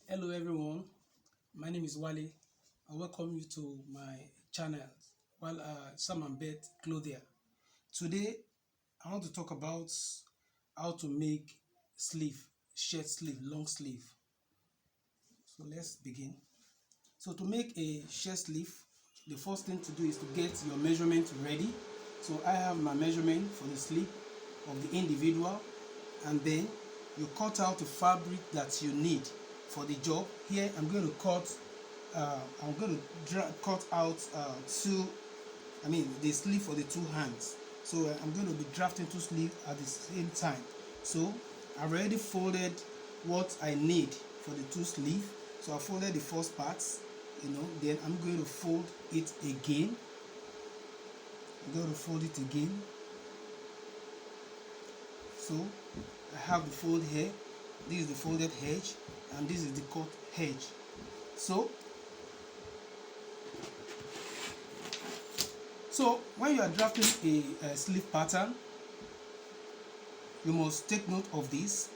Hello everyone, my name is Wale. I welcome you to my channel, Sam&Beth Clothier. Today, I want to talk about how to make sleeve, shirt sleeve, long sleeve. So let's begin. So to make a shirt sleeve, the first thing to do is to get your measurement ready. So I have my measurement for the sleeve of the individual, and then you cut out the fabric that you need for the job. Here I'm going to cut cut out the sleeve for the two hands. So I'm going to be drafting two sleeves at the same time. So I've already folded what I need for the two sleeve. So I folded the first parts, then I'm going to fold it again. I'm going to fold it again. So I have the fold here. This is the folded edge, and this is the cut edge. So when you are drafting a sleeve pattern, you must take note of this.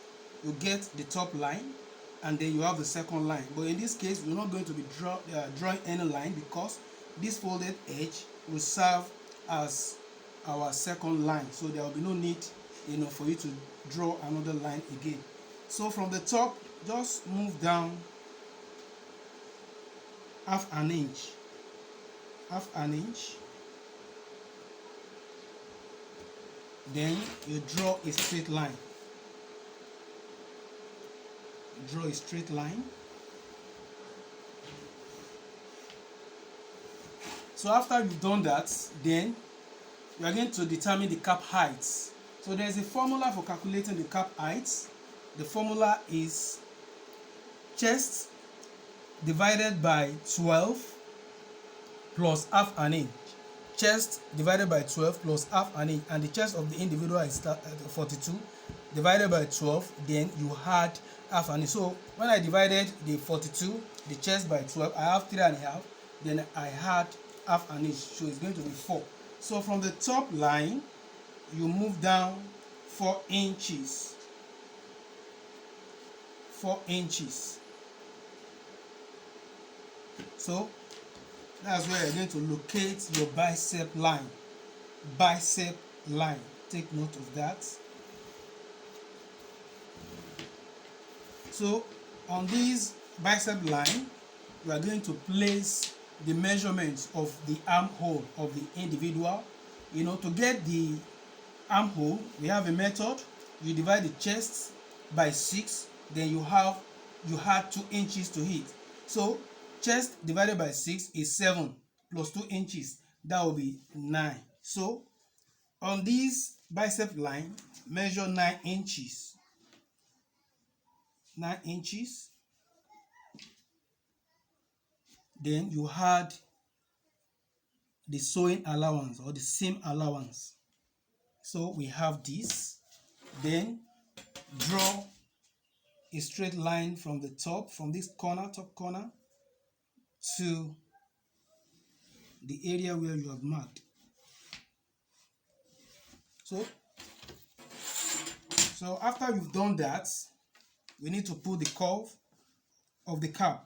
You get the top line, and then you have the second line. But in this case, we're not going to be drawing any line, because this folded edge will serve as our second line. So there will be no need, for you to draw another line again. So from the top, just move down half an inch. Then you draw a straight line. Draw a straight line. So after you've done that, then you are going to determine the cap height. So there's a formula for calculating the cap height. The formula is chest divided by 12 plus half an inch. Chest divided by 12 plus half an inch, and the chest of the individual is 42 divided by 12, then you add half an inch. So when I divided the 42, the chest, by 12, I have 3.5, then I had half an inch, so it's going to be 4. So from the top line, you move down 4 inches. 4 inches. So that's where you're going to locate your bicep line. Bicep line. Take note of that. So on this bicep line, you are going to place the measurements of the armhole of the individual. To get the armhole, we have a method. You divide the chest by 6, then you add 2 inches to it. So chest divided by 6 is 7 plus 2 inches. That will be 9. So on this bicep line, measure 9 inches. 9 inches. Then you add the sewing allowance or the seam allowance. So we have this. Then draw a straight line from the top, from this corner, top corner, to the area where you have marked. So after you've done that, we need to put the curve of the cap.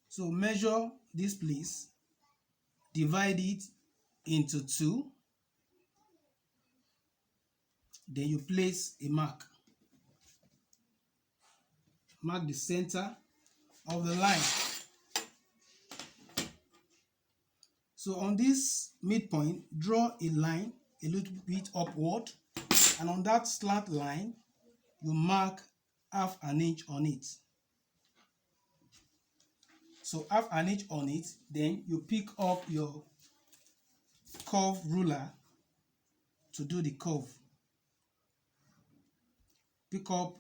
So measure this place, divide it into 2, then you place a mark. Mark the center of the line. So on this midpoint, draw a line a little bit upward, and on that slant line, you mark half an inch on it. So half an inch on it, then you pick up your curve ruler to do the curve. Pick up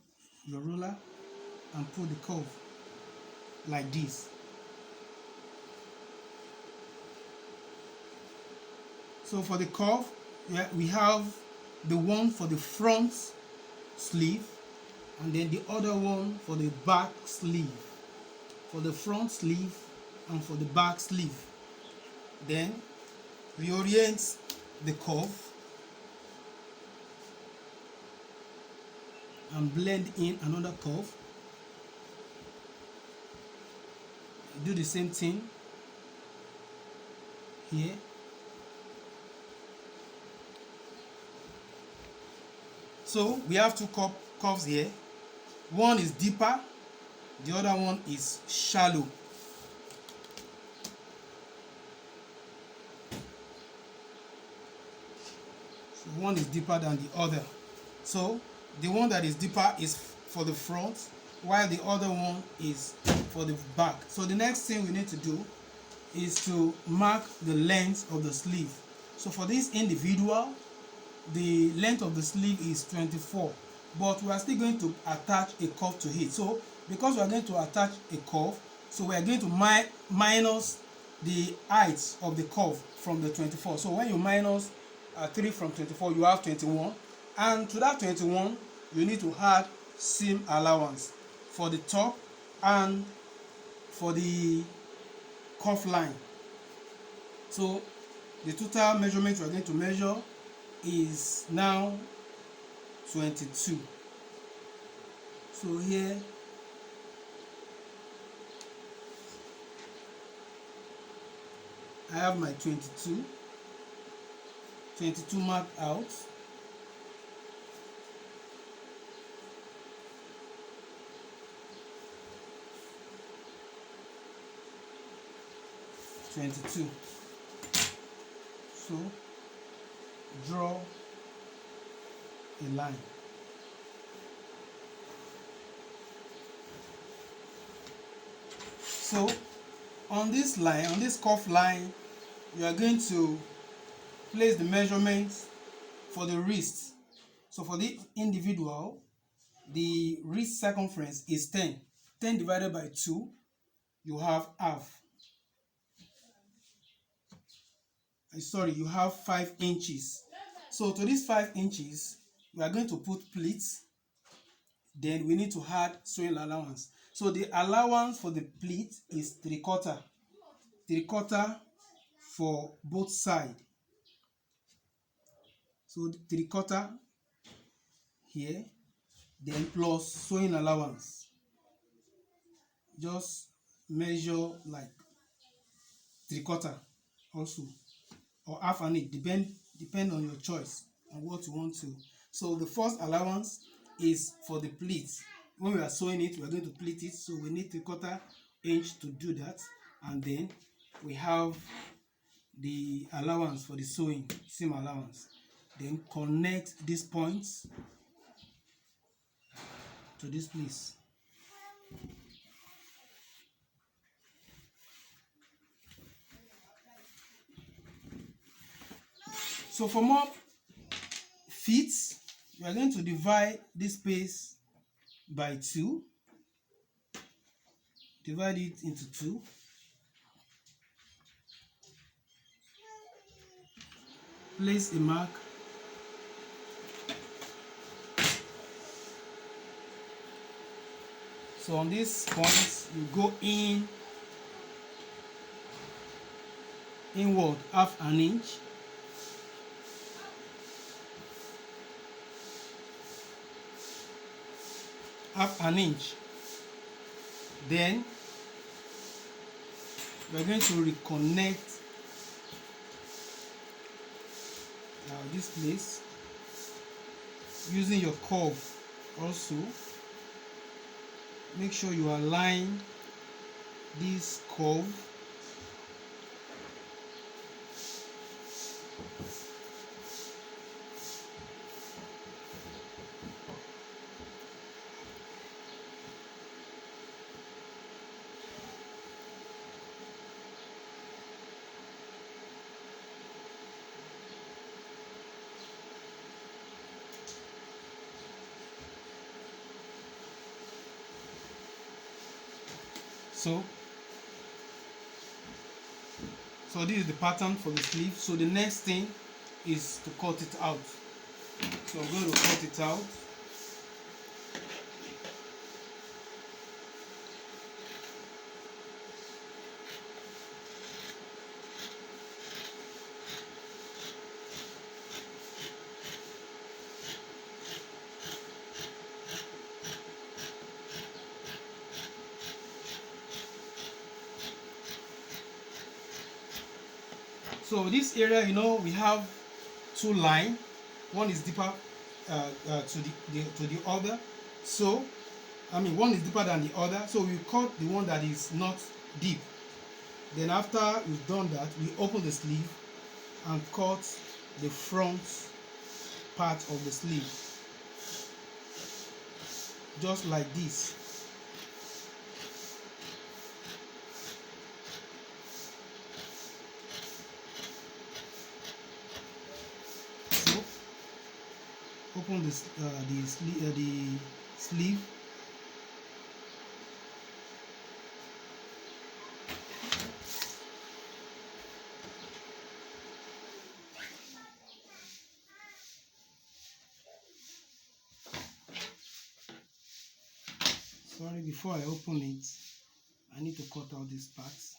your ruler and put the curve like this. So for the curve, we have the one for the front sleeve, and then the other one for the back sleeve. For the front sleeve and for the back sleeve. Then reorient the curve and blend in another curve. do the same thing here. So we have two curves here. One is deeper, the other one is shallow. So one is deeper than the other. So the one that is deeper is for the front, while the other one is for the back. So the next thing we need to do is to mark the length of the sleeve. So for this individual, the length of the sleeve is 24, but we are still going to attach a curve to it. So because we are going to attach a curve, so we are going to minus the height of the curve from the 24. So when you minus 3 from 24, you have 21, and to that 21 you need to add seam allowance for the top and for the cuff line. So the total measurement we are going to measure is now 22. So here I have my 22 marked out. So draw a line. So on this line, on this cuff line, you are going to place the measurements for the wrist. So for the individual, the wrist circumference is 10. 10 divided by 2, you have half. Sorry, you have 5 inches. So to these 5 inches, we are going to put pleats. Then we need to add sewing allowance. So the allowance for the pleat is 3/4. 3/4 for both sides. So 3/4 here, then plus sewing allowance. Just measure like 3/4 also, or half an inch, depend on your choice on what you want to. So the first allowance is for the pleats. When we are sewing it, we are going to pleat it, so we need 3/4 inch to do that. And then we have the allowance for the sewing, seam allowance. Then connect these points to this place. So for more feet, we are going to divide this space by 2. Divide it into 2. Place a mark. So on these points, you go inward half an inch. Half an inch. Then we are going to reconnect this place using your curve. Also make sure you align this curve so this is the pattern for the sleeve. So the next thing is to cut it out. So I'm going to cut it out. So this area, we have two lines. One is deeper to the other. So one is deeper than the other. So we cut the one that is not deep. Then after we've done that, we open the sleeve and cut the front part of the sleeve, just like this. So open the sleeve. Sorry, before I open it, I need to cut out these parts.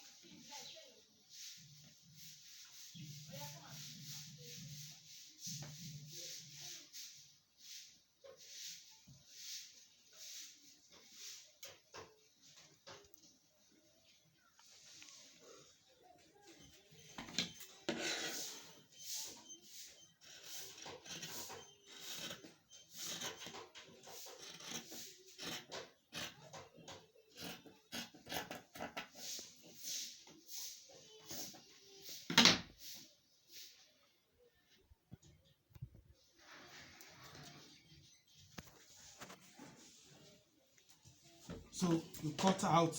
So you cut out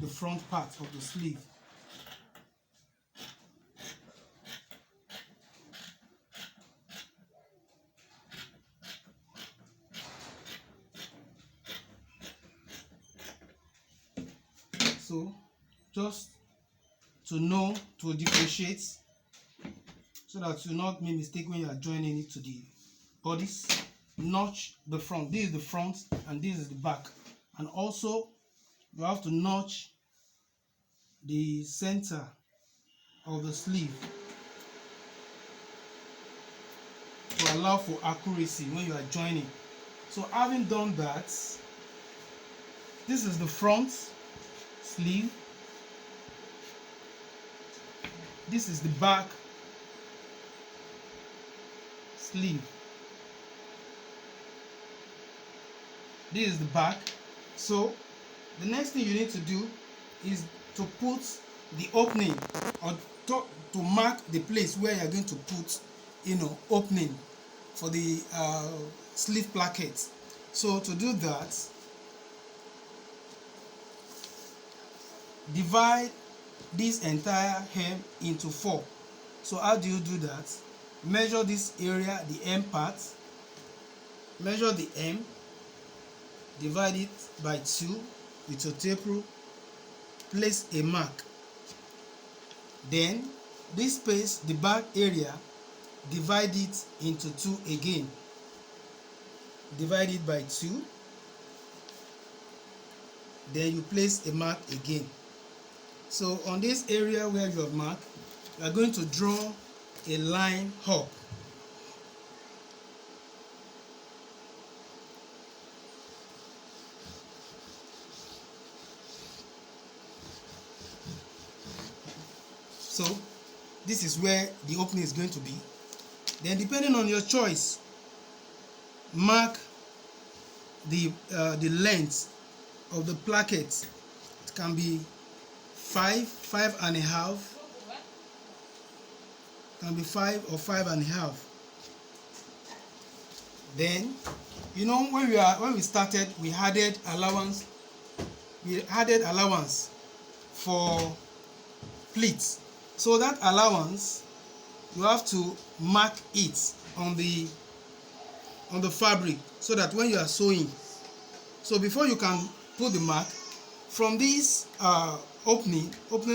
the front part of the sleeve. So just to differentiate, so that you not make mistake when you are joining it to the bodies, notch the front. This is the front and this is the back. And also you have to notch the center of the sleeve to allow for accuracy when you are joining. So having done that, this is the front sleeve, this is the back sleeve, this is the back. So the next thing you need to do is to put the opening, or to mark the place where you're going to put opening for the sleeve placket. So to do that, divide this entire hem into 4. So how do you do that? Measure this area, the hem part, measure the hem, divide it by 2 with your tape rule, place a mark. Then this space, the back area, divide it into 2 again. Divide it by 2. Then you place a mark again. So on this area where you have marked, you are going to draw a line up. So this is where the opening is going to be. Then depending on your choice, mark the length of the placket. It can be 5, 5.5, can be 5 or 5.5. Then when we started, we added allowance for pleats. So that allowance, you have to mark it on the fabric, so that when you are sewing, so before you can put the mark from this opening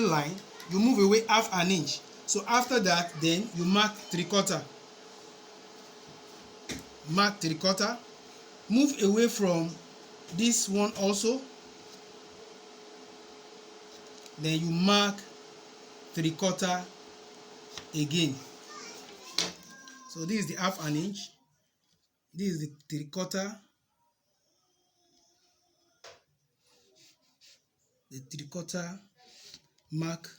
line, you move away 1/2 inch. So after that, then you mark 3/4. Mark 3/4. Move away from this one also. Then you mark 3/4 again. So this is the 1/2 inch. This is the 3/4. The 3/4 mark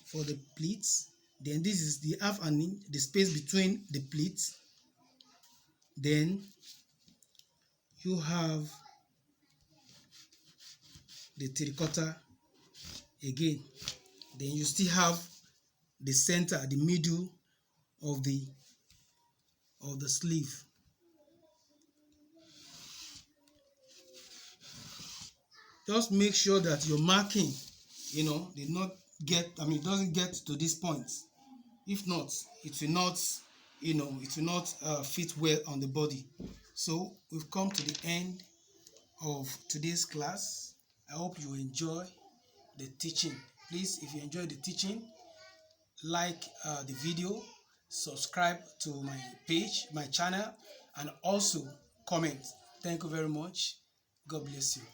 for the pleats. Then this is the half an inch, the space between the pleats. Then you have the 3/4 again. Then you still have the center, the middle of the sleeve. Just make sure that your marking, did not get, it doesn't get to this point. If not, it will not, fit well on the body. So we've come to the end of today's class. I hope you enjoy the teaching. Please, if you enjoy the teaching, like the video, subscribe to my page, my channel, and also comment. Thank you very much. God bless you.